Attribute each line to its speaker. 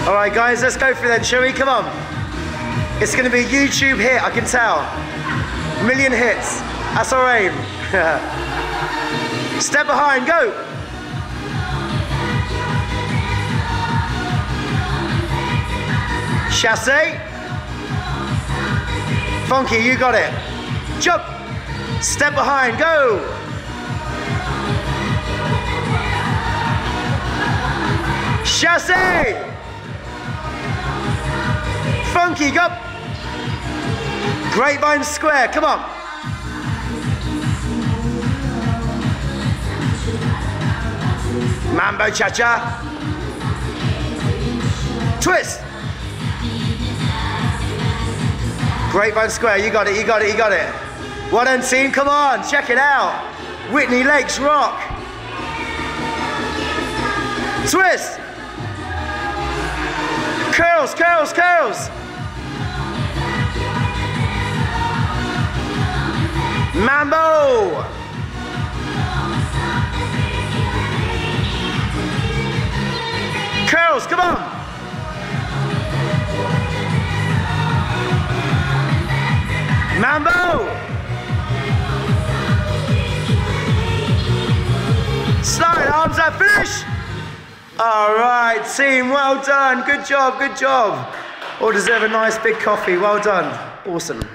Speaker 1: All right, guys, let's go for it then, shall we? Come on. It's going to be a YouTube hit, I can tell. Million hits. That's our aim. Step behind, go. Chassé. Funky, you got it. Jump. Step behind, go. Chassé. Funky, go. Grapevine square, come on. Mambo cha-cha. Twist. Grapevine square, you got it, you got it, you got it. Well done, team, come on, check it out. Whitney Lakes rock. Twist. Curls, curls, curls. Mambo. Curls, come on. Mambo. Slide, arms up, finish. All right, team, well done. Good job, good job. All deserve a nice big coffee. Well done. Awesome.